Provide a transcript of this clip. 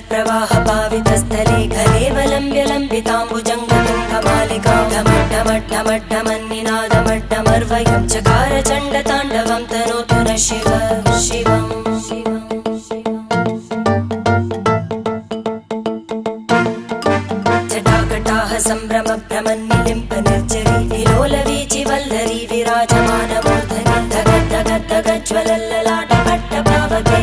प्रवाह पावितस्थले घलेवलम्ब्य लम्बिताम्बुजङ्गतुङ्गमालिकां ढमड्ढमड्ढमड्ढमन्निनादमड्ढमर्वयं चकार चण्डताण्डवं तनोतु न शिव शिवम् जटाकटाह सम्भ्रम भ्रमन्निलिम्प निर्जरी विलोलवीचि वल्लरी विराजमानमूर्धनि धगद्धगद्धगज्ज्वलल्ललाटभट्टभावके